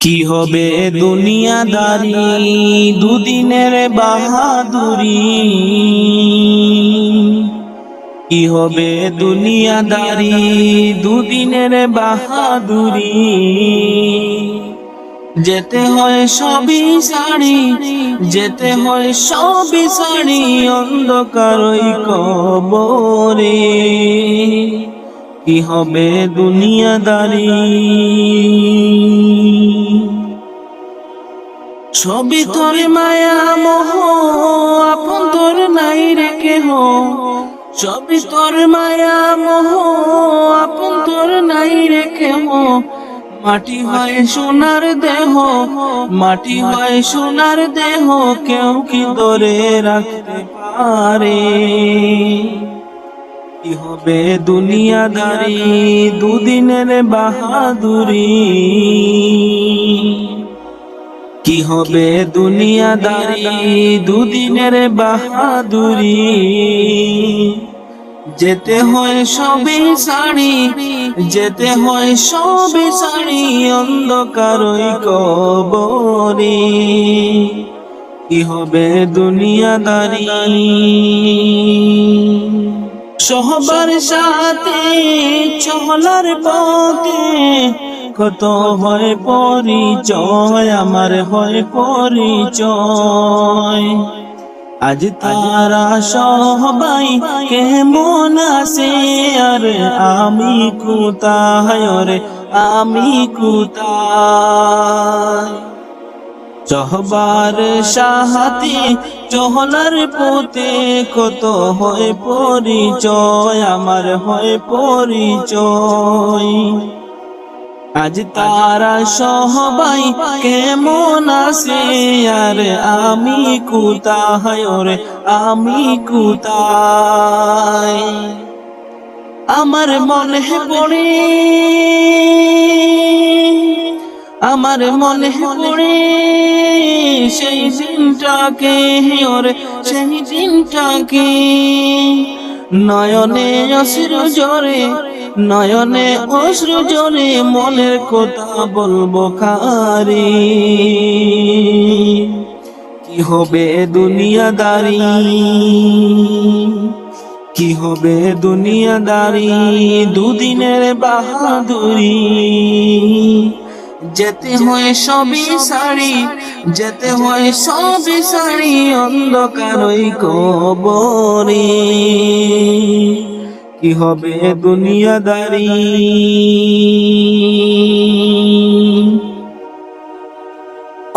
কি হবে দুনিয়াদারি দুদিনের বাহাদুরি, কি হবে দুনিয়াদারি দুদিনের বাহাদুরি। যেতে হয় সবই সারি, যেতে হয় সবই সারি অন্ধকারই কবরে। কি হবে দুনিয়াদারি, সবই তোর মায়া মোহ আপন তোর নাই রে কেহ। সবই তোর মায়া মোহ আপন তোর নাই রে কেহ। মাটি হয় সোনার দেহ, মাটি হয় সোনার দেহ, কেউ কি ধরে রাখতে পারে। কি হবে দুনিয়াদারি দুদিনের বাহাদুরি, কি হবে দুনিয়াদারি দুদিনের বাহাদুরি। যেতে হয় সবই সারি, যেতে হয় সবই সারি অন্ধকারই কবরে। কি হবে দুনিয়াদারি, সবার সাথে চলার পথে কত হয় পরিচয়, আমার হয় পরিচয়। আজ তারা সবাই কেমন আছে, আর আমি কোথায়, রে আমি কোথায়। সবার সাথে চলার পথে কত হয় পরিচয়, আমার হয় পরিচয়। আজ তারা সবাই কেমন আছে, আর আমি কোথায়, রে আমি কোথায়। আমার মনে পড়ে, আমার মনে পড়ে সেই দিনটাকে, ওরে সেই দিনটাকে। নয়নে অশ্রু জোরে, নয়নে অশ্রু জোরে, মনের কথা বলবো কারে। কি হবে দুনিয়াদারি, কি হবে দুনিয়াদারি দুদিনের বাহাদুরি। যেতে হয় সবই সারি, যেতে হয় সবই সারি অন্ধকারই কবরে। কি হবে দুনিয়াদারি,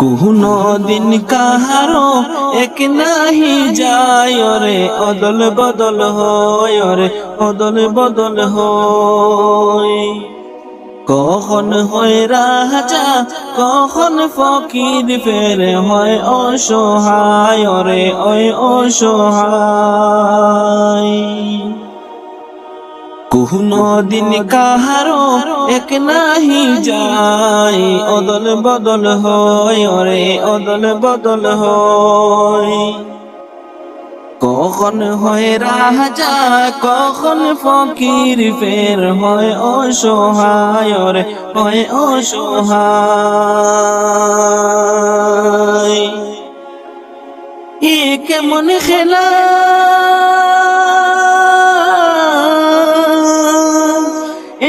কোনো দিন কাহারো এক নাহি যায়, রে অদল বদল হয়, রে অদল বদল হয়। কখন হয় রাজা কখন ফকির, ফের হয় অসহায়, রে ওই অসহায়। কোনো দিন কাহারো এক নাহি যায়, অদল বদল হয়, রে অদল বদল হয়। কখন হয় রাজা কখন ফকির, ফের হয় অসহায়, রে হয় অসহায়। এ কেমন খেলা,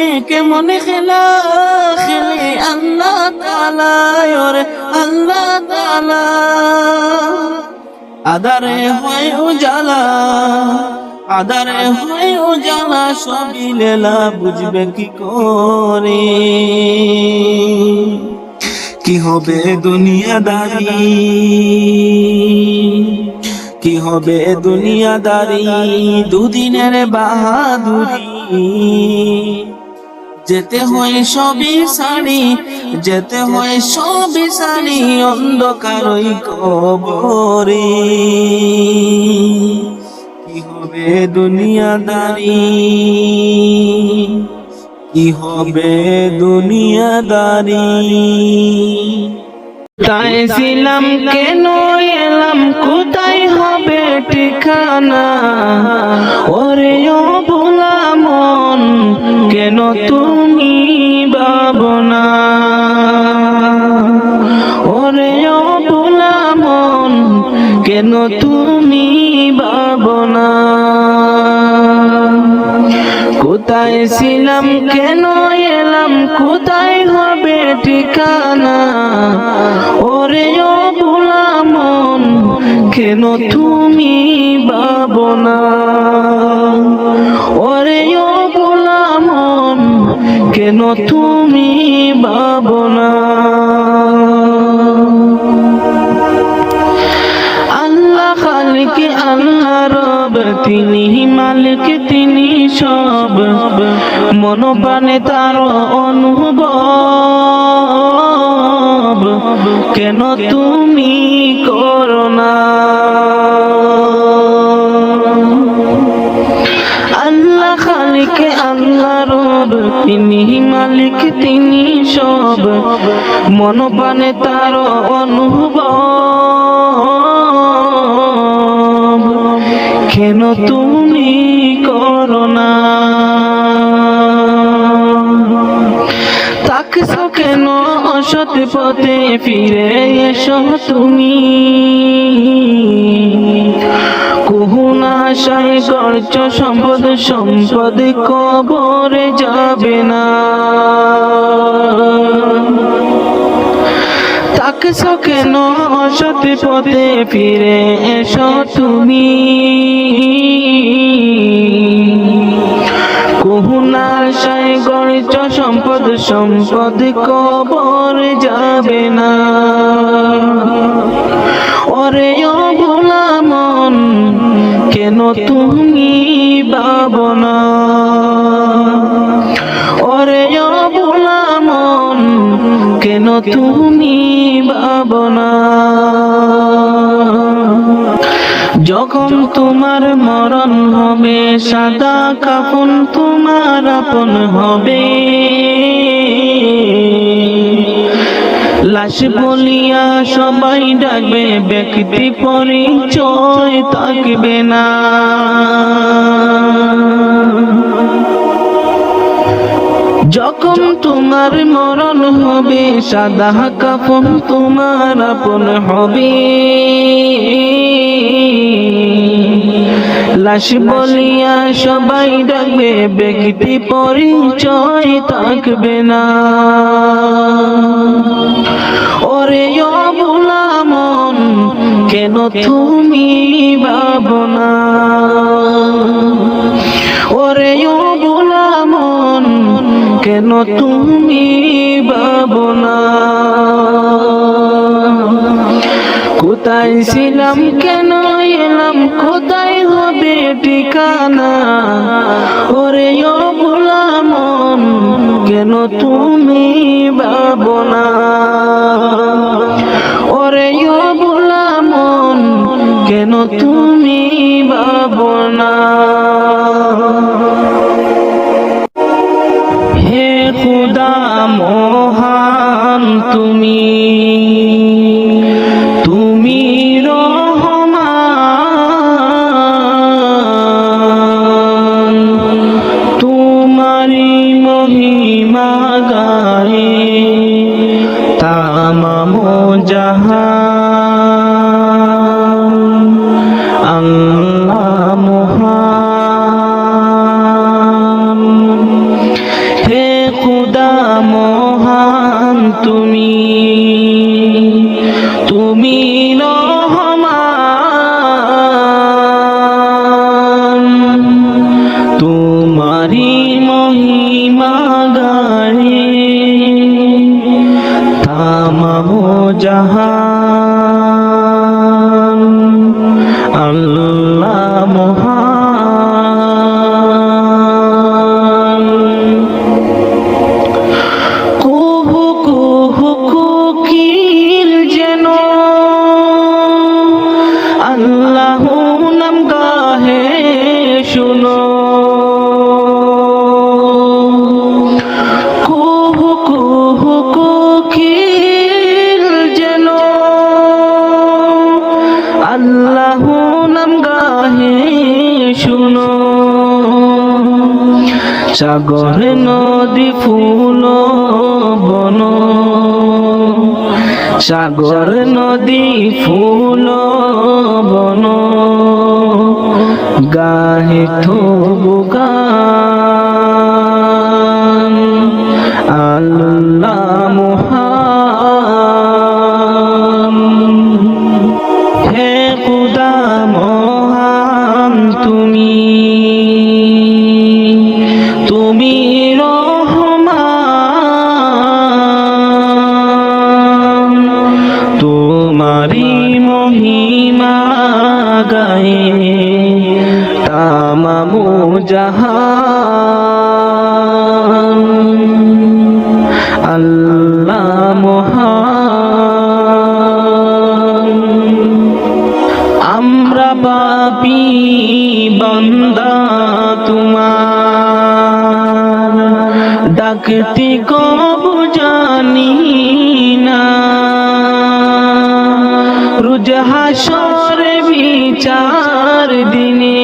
এ কেমন খেলা খেলে আল্লাহ তাআলা, রে আল্লাহ তাআলা। আদারে হয় উজালা, আদারে হয় উজালা, সবই লীলা বুঝবে কি করে। কি হবে দুনিয়াদারি, কি হবে দুনিয়াদারি দুদিনের বাহাদুরি। যেতে হয় সবই সারি, যেতে হয় সবই সারি অন্ধকারই কবরে। কি হবে দুনিয়াদারি, কি হবে দুনিয়াদারি। তাই ছিলাম কেন এলাম, কোথায় হবে ঠিকানা, ওরে ও ভোলা মন কেন তুমি ভাবনা। তুমি ভাবনা? কোথায় ছিলাম কেন এলাম, কোথায় হবে ঠিকানা? ওরে ও ভোলা মন, কেন তুমি ভাবনা? ওরে ও ভোলা মন, কেন তুমি ভাবনা? আল্লাহ খালিক আল্লাহ রব, তিনি মালিক তিনি সব, মন প্রাণে তার অনুভব, কেন তুমি করো না? আল্লাহ খালিক আল্লাহ রব, তিনি মালিক তিনি সব, মন প্রাণে তার অনুভব, কেন তুমি করো না? তাকছো কেন অসৎ পথে, ফিরে এসো তুমি। কুহুনা আশায় করছো সম্পদ, সম্পদ কবরে যাবে না। তাকছো কেন অসৎ পথে, ফিরে এসো তুমি। কুহুনা আশায় গড়েছ সম্পদ, সম্পদ কবর যাবে না। ওরে ও ভোলা মন, কেন তুমি ভাবনা? ওরে ও ভোলা মন, কেন তুমি ভাবনা? যখন তোমার মরণ হবে, সাদা কাফন তোমার আপন হবে। লাশ বলিয়া সবাই ডাকবে, ব্যক্তি পরিচয় থাকবে না। যখন তোমার মরণ হবে, সাদা কাফন তোমার আপন হবে। লাশ বলিয়া সবাই ডাকবে, ব্যক্তি পরিচয় থাকবে না। ওরে ও ভোলা মন, কেন তুমি ভাবনা? ওরে ও ভোলা মন, কেন তুমি ভাবনা? কোথায় ছিলাম কেন এলাম, কোথায় হবে ঠিকানা? ওরে ও ভোলা মন, কেন তুমি ভাবনা? ওরে ও ভোলা মন, কেন তুমি ভাবনা? হে খুদা মহান তুমি, তুমি রহমান, তোমারি মহিমা গায়ে তামাম জাহান। আল্লাহ মহান, হে খুদা মহান তুমি, তুমি রহমান, তোমারি মহিমা গায়ে তামাম জাহান। আল্লাহ মহান। কুহু কুহু কোকিল যেন আল্লাহ নাম গাহে শুনো। কুহু কুহু কোকিল যেন আল্লাহ নাম গাহে শুনো। সাগর নদী ফুল বন সাগর নদী ফুল বন গাহে তবু গান আল্লাহ মহান হে খুদা মহান তুমি তুমি রহমান তোমারি মহিমা গায়ে তামামু জাহান আল্লাহ মহান আমরা পাপী বান্দা তোমার ডাকতে কবু জানি না রোজ হাসর বিচার দিনে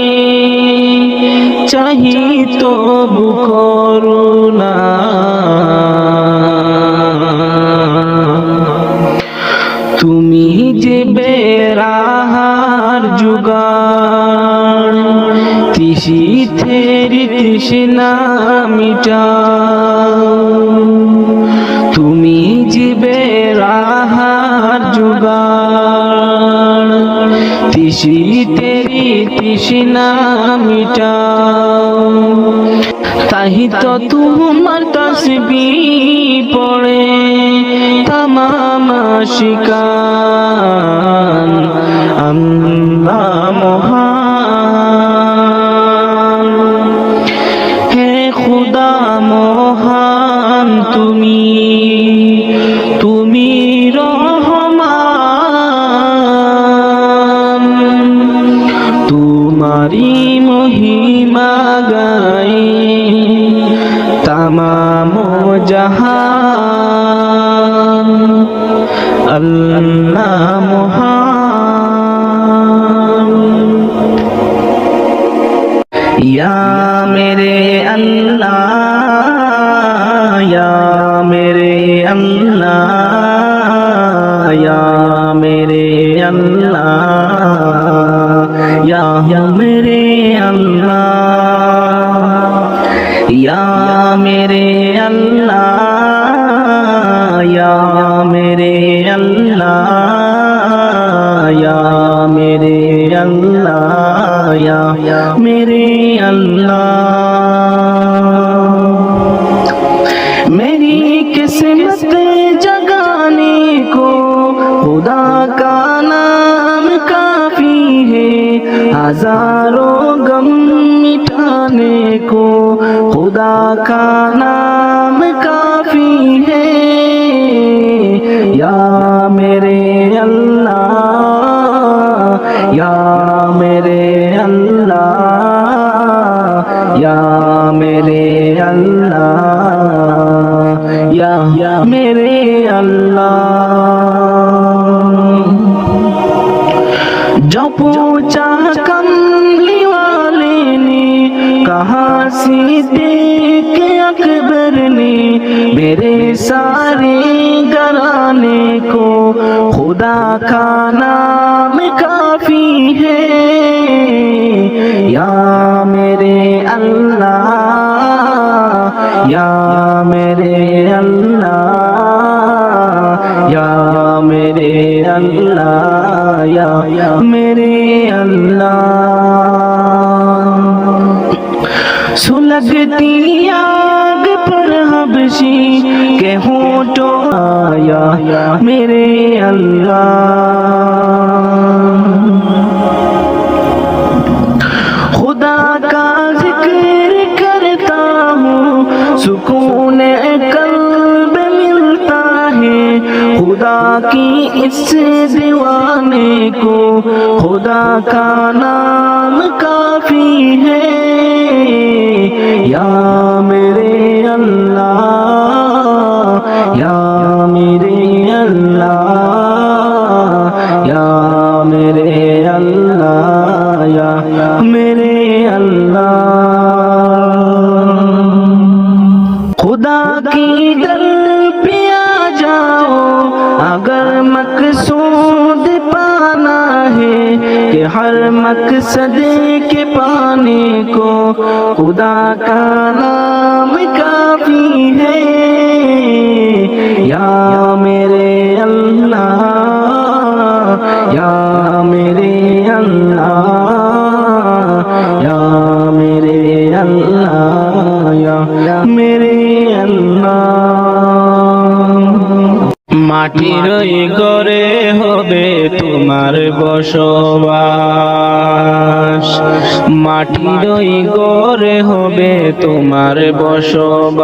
চাহি তবু করুণা তুমি যে বেরাহার জুগান তিসি থেরি তৃষ্ণা মিটাও তুমি যে বেরাহার জুগান তিসি থেরি তৃষ্ণা মিটাও তাহি তো তোমার তসবিহ পড়ে तमाम शिकान अल्लाह महान हे खुदा महान তুমি রহমান তোমারি মহিমা গায়ে तमाम जहान अल्लाह महान या मेरे अल्लाह या मेरे अल्लाह या मेरे अल्लाह या मेरे अल्लाह या मेरे अल्लाह या मेरे अल्लाह या मेरे अल्लाह या मेरे अल्लाह मेरी किस्मत जगाने को खुदा का नाम काफी है हजारों गम मिटाने को खुदा का नाम काफी है या मेरे अल्लाह या मेरे अल्लाह या मेरे अल्लाह या मेरे अल्लाह जो पूछा कमली वाले ने कहा सिद्दीक़ अकबर ने मेरे सारे घराने को खुदा का नाम काफी है या मेरे अल्लाह या मेरे अल्लाह या मेरे अल्लाह या मेरे अल्लाह सुलगती आग पर हबशी के होठों आया मेरे अल्लाह खुदा का जिक्र करता हूँ सुकून कल्ब मिलता है खुदा की इस दीवाने को खुदा का नाम काफी है या मेरे अल्लाह या मेरे अल्लाह या मेरे अल्लाह या मेरे अल्लाह खुदा की दर पे आ जाओ अगर हर मकसद के पाने को खुदा का नाम काफी है। या मेरे अल्लाह, या मेरे अल्लाह, या मेरे अल्लाह, या मेरे अल्लाह। মাটির ঘরে হবে তোমার বসবাস, মাটির ঘরে হবে তোমার বসবাস।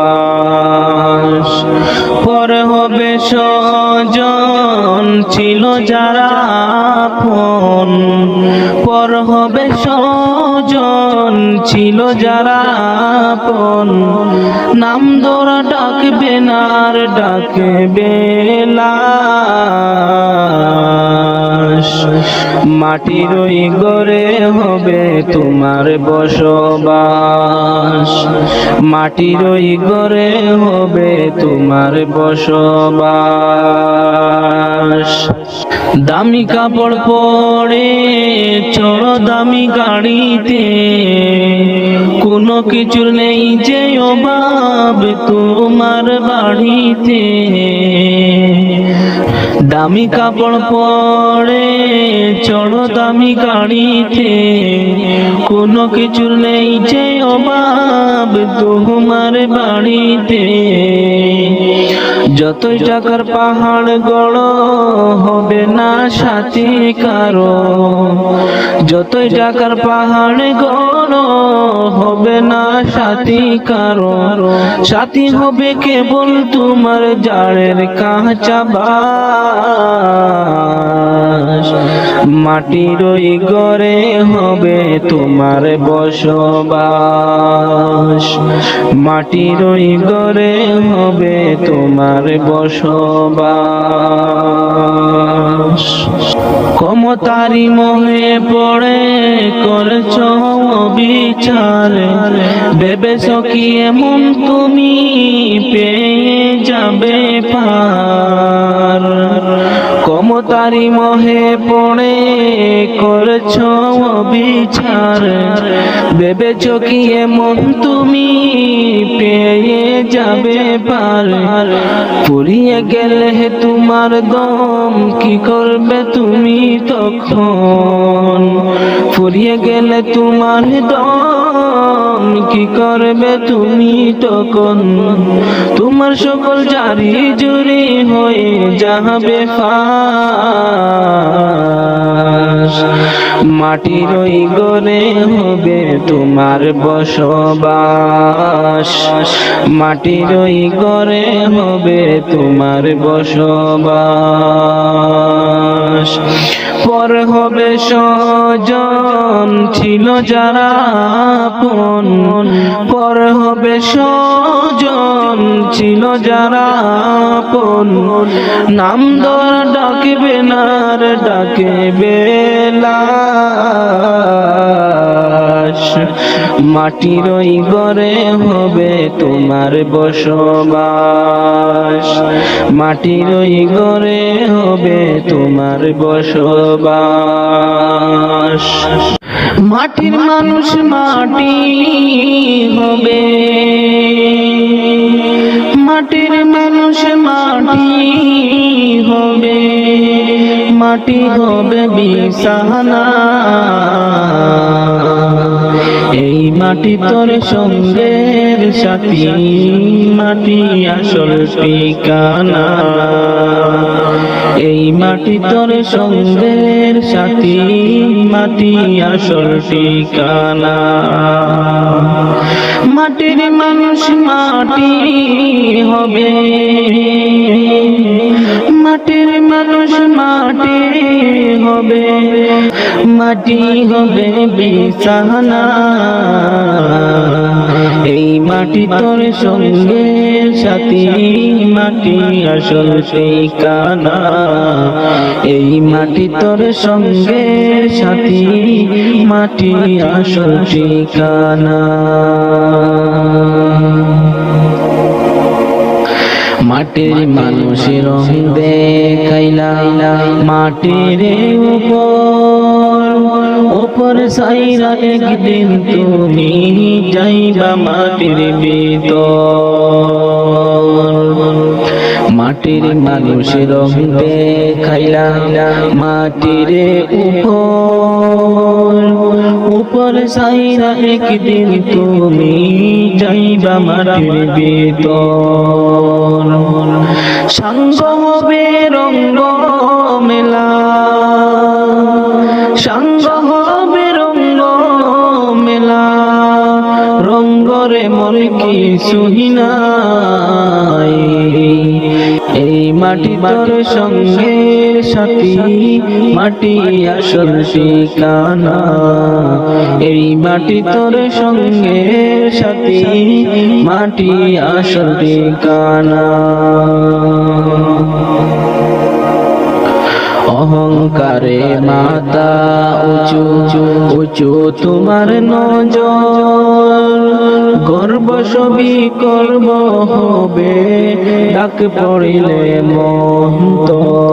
পর হবে স্বজন ছিল যারা আপন, পর হবে স্বজন ছিল যারা আপন। নাম ধরা ডাকবে না আর ডাকবে লাশ। মাটির ওই ঘরে হবে তোমার বসবাস, মাটির ওই ঘরে হবে তোমার বসবাস। দামি কাপড় পরে চড়ো দামি গাড়িতে, কোনো কিছুর নেই যে অভাব তোমার বাড়িতে। দামি কাপড় পরে চড়ো দামি গাড়িতে, কোনো কিছুর নেই যে অভাব তোমার বাড়িতে। যতই টাকার পাহাড় গড়ো হবে না সাথী কারো, যতই টাকার পাহাড় গড়ো হবে না সাথী কারো। সাথী হবে কেবল তোমার জাড়ের কাঁচা বাস। মাটির ওই ঘরে হবে তোমার বসবাস, মাটির ওই ঘরে হবে তোমার বসবাস। ক্ষমতারি মোহে পড়ে করছ বিচার, ভেবেছ কি এমন তুমি পেয়ে যাবে পার। ক্ষমতারি মোহে পড়ে করছ বিচার, ভেবেছ কি এমন তুমি পেয়ে যাবে পার। ফুরিয়ে গেলে তোমার দম কি করবে তুমি তখন, ফুরিয়ে গেলে তোমার দম কি করবে তুমি তখন। তোমার সকল জারি জুরি হয়ে যাবে ফাঁস। মাটির ওই ঘরে হবে তোমার বসবাস, মাটির ওই ঘরে হবে তোমার বসবাস। পর হবে স্বজন ছিল যারা আপন, পর হবে স্বজন ছিল যারা আপন। নাম ধরা ডাকবে না আর ডাকবে লাশ। মাটির ওই ঘরে হবে তোমার বসবাস, মাটির ওই ঘরে হবে তোমার বসবাস। মাটির মানুষ মাটি হবে, মাটির মানুষ মাটি হবে, মাটি হবে বিছানা। এই মাটি তোর সঙ্গের সাথী, মাটি আসল ঠিকানা। এই মাটি তোর সঙ্গের সাথী, মাটি আসল ঠিকানা। মাটির মানুষ মাটি হবে, মাটির মানুষ মাটি হবে, মাটি হবে বিছানা। এই মাটি তোর সঙ্গের সাথী, মাটি আসল ঠিকানা। এই মাটি তোর সঙ্গের সাথী, মাটি আসল ঠিকানা। মাটির মানুষের রং দেখাইলা মাটির উপর, ওপর সাইরা একদিন তুমি যাইবা মাটির ভিতর মাটির মানুষ রং দেখাইলা মাটির উপর সাইরা একদিন তুমি যাইবা মাটির ভিতর সঙ্গ হবে রঙ্গ মেলা সঙ্গ হবে রঙ্গ মেলা রঙ্গরে মন কি সুহিনাই এই মাটি তোর সঙ্গের সাথী মাটি আসল ঠিকানা এই মাটি তোর সঙ্গের সাথী মাটি আসল ঠিকানা অহংকারে মাথা উঁচু উঁচু তোমার নজর গর্ব সবই করব হবে ডাক পড়িলে মন্তর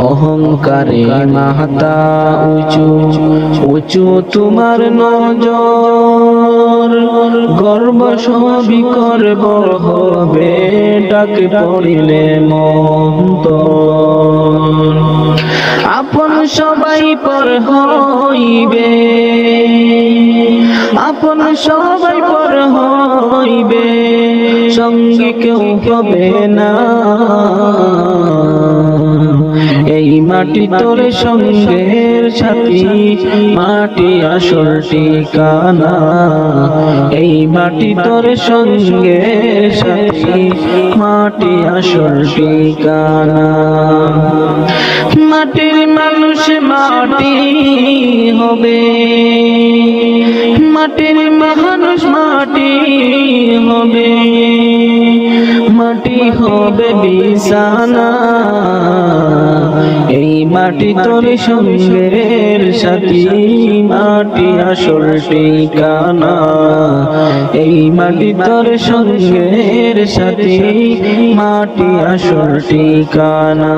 অহংকারে মাথা উঁচু উঁচু তোমার নজর গর্ব সবই করব হবে ডাক পড়িলে মন্তর আপন সবাই পর হইবে আপন সবাই পর হইবে সঙ্গী কেউ হবে না এই মাটি তোর সঙ্গের সাথী মাটি আসল ঠিকানা এই মাটি তোর সঙ্গের সাথী মাটি আসল ঠিকানা মাটির মানুষ মাটি হবে মাটির মানুষ মাটি হবে মাটি হবে বিছানা এই মাটি তোর সঙ্গের সাথী মাটি আসল ঠিকানা এই মাটি তোর সঙ্গের সাথী মাটি আসল ঠিকানা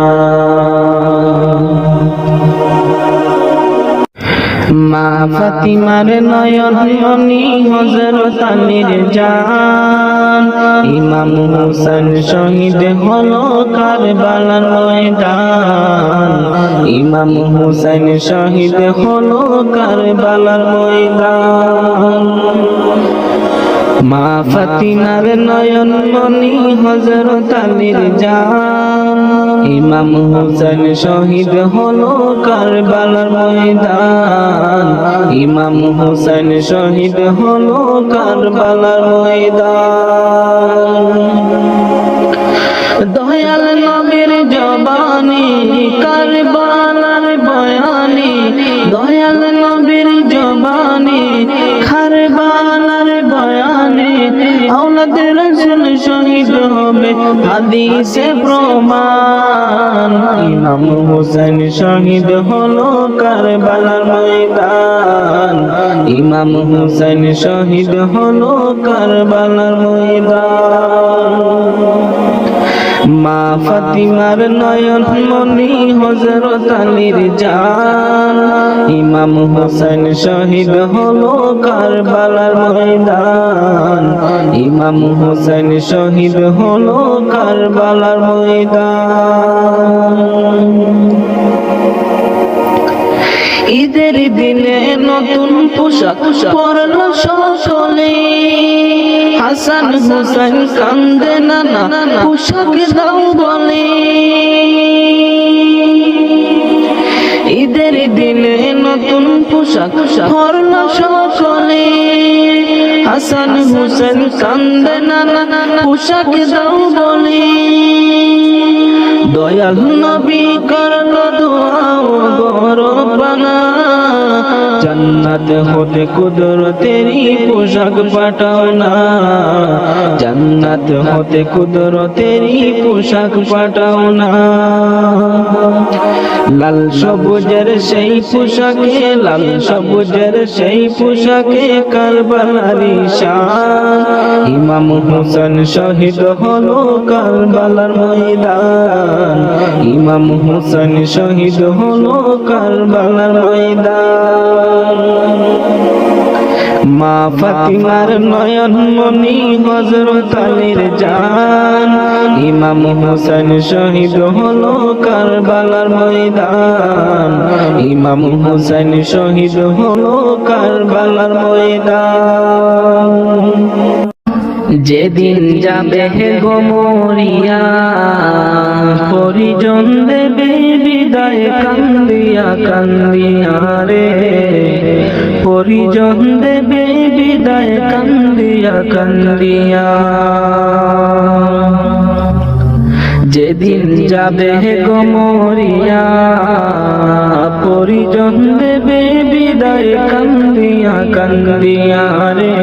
মা ফাতিমার নয়ন মনি হযরত আলীর জান ইমাম হোসেন শহীদ হলো কারবালার ময়দান ইমাম হোসেন শহীদ হলো কারবালার ময়দান মা ফাতিমার নয়ন মনি হযরত আলীর জান ইমাম হোসেন শহীদ হলো কারবালার ময়দান ইমাম হোসেন শহীদ হলো কারবালার ময়দান দয়াল নবীর জবানি কারবালার বয়ানি দয়াল নবীর জবানি কারবালার বয়ানি আওলাদ রাসূল শহীদ হবে হাদিসে প্রমাণ ইমাম হোসেন শহীদ হলো কারবালার ময়দান ইমাম হোসেন শহীদ হলো কারবালার ময়দান মা ফাতিমার নয়ন মনি হযরত আলীর জান ইমাম হোসেন শহীদ হলো কারবালার ময়দান ইমাম হোসেন শহীদ হলো কারবালার ময়দান ঈদের দিনে নতুন পোশাক পরলো সকলে হাসান হোসেন কান্দে নানা পোশাক দাও বলে ঈদের দিনে নতুন পোশাক পরলো সকলে হাসান হোসেন কান্দে নানা পোশাক দাও বলে দয়াল নবী করলো দোয়া বড় পানা জান্নাত হতে কুদরতেরই পোশাক পাঠাও না, জান্নাত হতে কুদরতেরই পোশাক পাঠাও না। লাল সবুজের সেই পোশাকে, লাল সবুজের সেই পোশাকে কারবালারি শান, ইমাম হোসেন শহীদ হলো কারবালার ময়দান, ইমাম হোসেন শহীদ হলো কারবালার ময়দান। মা ফাতিমার নয়ন মনি হযরত আলীর জান, ইমাম হোসেন শহীদ হলো কারবালার ময়দান, ইমাম হোসেন শহীদ হলো কারবালার ময়দান। যেদিন যাবে গো মরিয়া, পরিজন দেবে বিদায় কান্দিয়া কান্দিয়া রে, পরিজন দেবে বিদায় কান্দিয়া কান্দিয়া। যেদিন যাবে গো মরিয়া, পরিজন দেবে বিদায় কান্দিয়া কান্দিয়া রে,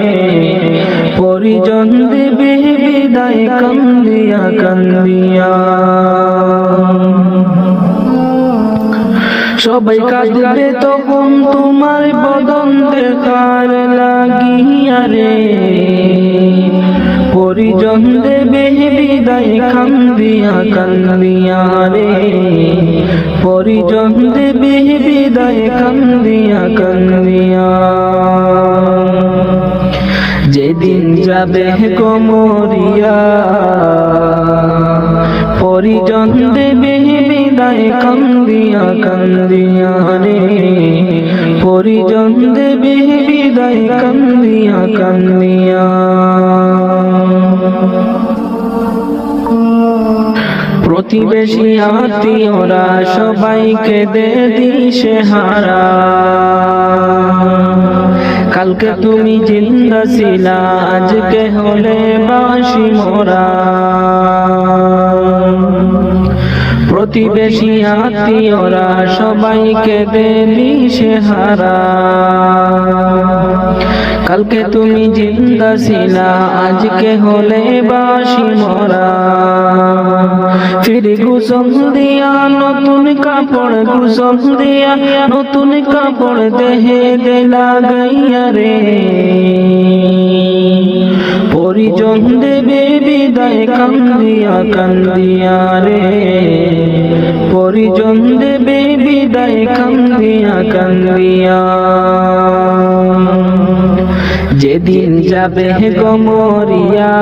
পরিজন দেবে বিদায় কান্দিয়া কান্দিয়া। সবাই কাঁদবে তখন তোমার বদন দেখার লাগিয়া রে, পরিজন দেবে বিদায় কান্দিয়া কান্দিয়া রে, পরিজন দেবে বিদায় কান্দিয়া কান্দিয়া। যেদিন যাবে গো মরিয়া, পরিজন দেবে বিদায় কান্দিয়া কান্দিয়া রে, পরিজন দেবে বিদায় কান্দিয়া কান্দিয়া। প্রতিবেশী আত্মীয়রা সবাইকে দে দিশেহারা, কালকে তুমি জিন্দা ছিলা আজকে হলে বাসি মোরা। প্রতিবেশী আত্মীয়রা সবাইকে দে দিশেহারা, কালকে তুমি জিন্দা ছিলা আজকে হলে বাসি মোরা। ফির গোসল দিয়া নতুন কাপড়, গোসল দিয়া নতুন কাপড় দেহে দে লাগাইয়া রে, পরিজন দেবে বিদায় কান্দিয়া কান্দিয়া রে, পরিজন দেবে বিদায় কান্দিয়া কান্দিয়া। যেদিন যাবে গো মরিয়া,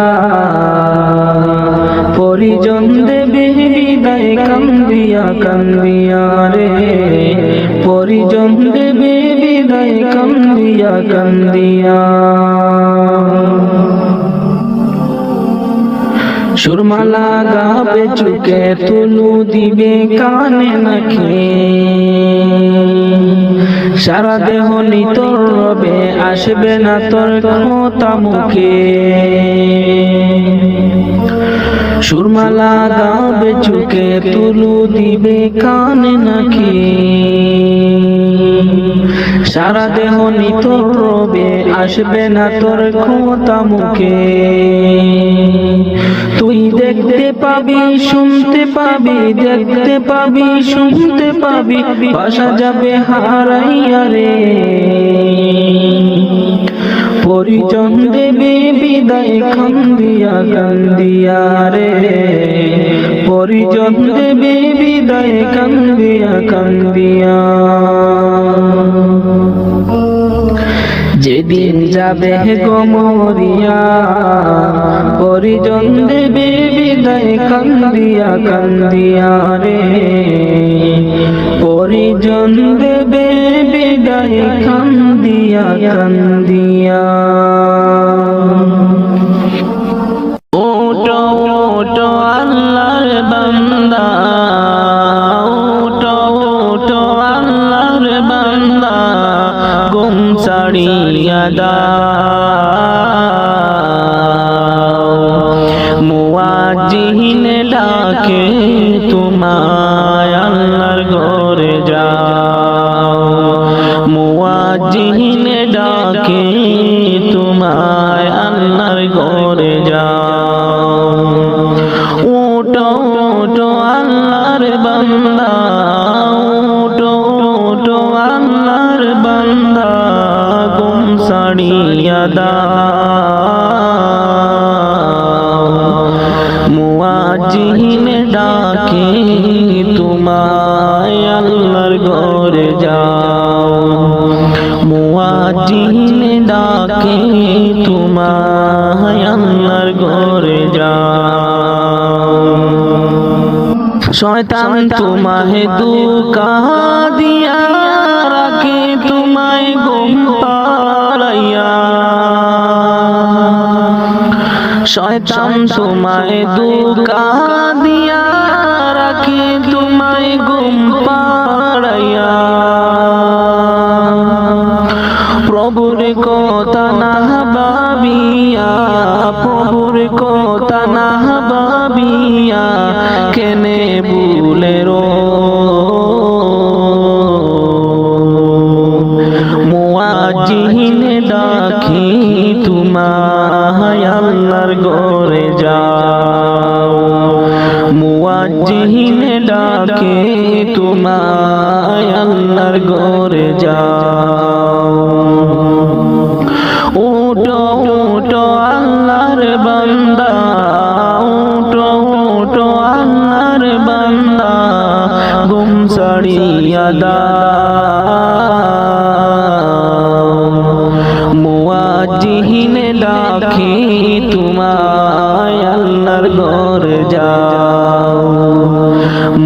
পরিজন দেবে বিদায় কান্দিয়া কান্দিয়া রে, পরিজন দেবে বিদায় কান্দিয়া কান্দিয়া। সুরমালা গাবে চুকে তুলু দিবে কানে নাকে, সারা দেহ নিতর রবে আসবে না তোর কথা মুখে। সুরমালা গাবে চুকে তুলু দিবে কানে নাকি, সারা দেহ নিতর রবে আসবে না তোর কথা মুখে। তুই দেখতে পাবি শুনতে পাবি, দেখতে পাবি শুনতে পাবি, বাসা যাবে হারাইয়া রে, পরিজন দেবে বিদায় কান্দিয়া কান্দিয়া রে, পরিজন দেবে বিদায় কান্দিয়া কান্দিয়া। যেদিন যাবে গো মরিয়া, পরিজন দেবে বিদায় কান্দিয়া কান্দিয়া রে, পরিজন দেবে বিদায় কান্দিয়া কান্দিয়া। ওটো ওটো আল্লাহর বান্দা, ওটো ওটো আল্লাহর বান্দা, গুম ছাড়িয়া দাও, মুয়াজ্জিন ডাকে তোমায় আল্লাহর ঘরে যাও, শয়তান তোমায় ধোঁকা দিয়া রাখে তোমায় ঘুম পাড়াইয়া, শয়তান তোমায় ধোঁকা দিয়া রাখে তোমায় ঘুম পাড়াইয়া। প্রভুর কথা না ভাবিয়া, প্রভুর কথা না ভাবিয়া কেনে ভুলে রো মুয়াজ্জিহিনে ডাকি তোমায় আল্লাহর ঘরে যাও, মুয়াজ্জিহিনে ডাকে তোমায় আল্লাহর ঘরে যাও। উঠো উঠো আল্লাহর বান্দা, উঠো উঠো আল্লাহর বান্দা, ঘুম ছাড়িয়া দাও, মুয়াজ্জিহিনে ডাকি তোমায় আল্লাহর ঘরে যাও,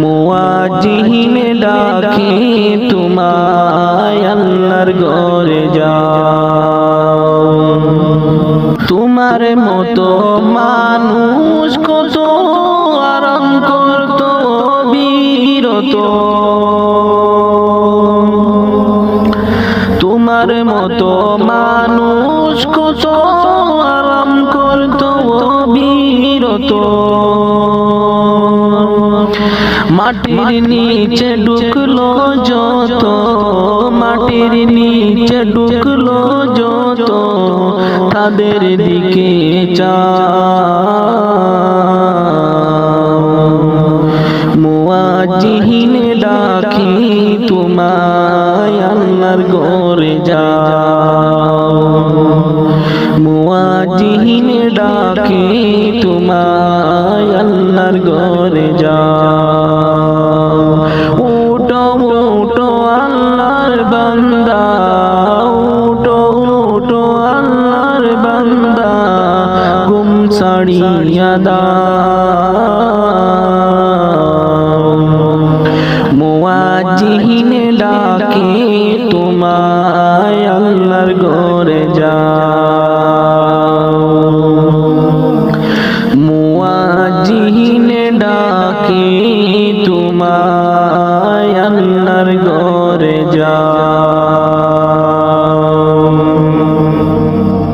মুয়াজ্জিহিনে ডাকি তোমায় আল্লাহর ঘরে যাও। তোমার মতো মানুষ কত আরাম করত বিরত, তোমার মতো মানুষ কত আরাম করত বিরত। মাটির নিচে ঢুকলো যত, মাটির নিচে ঢুকলো যত, তাদের দিকে চাও, মুয়াজ্জিহিনে ডাকি তোমায় আল্লাহর ঘরে যাও, মুয়াজ্জিহিনে ডাকি তোমায় আল্লাহর ঘরে যাও। উঠো উঠো আল্লাহর বান্দা, উঠো উঠো আল্লাহর বান্দা, ঘুম ছাড়িয়া দাও, মুয়াজ্জিহিনে ডাকে তোমায় আল্লাহর ঘরে যাও, মুয়াজ্জিহিনে ডাকে তোমায় আল্লাহর ঘরে যাও।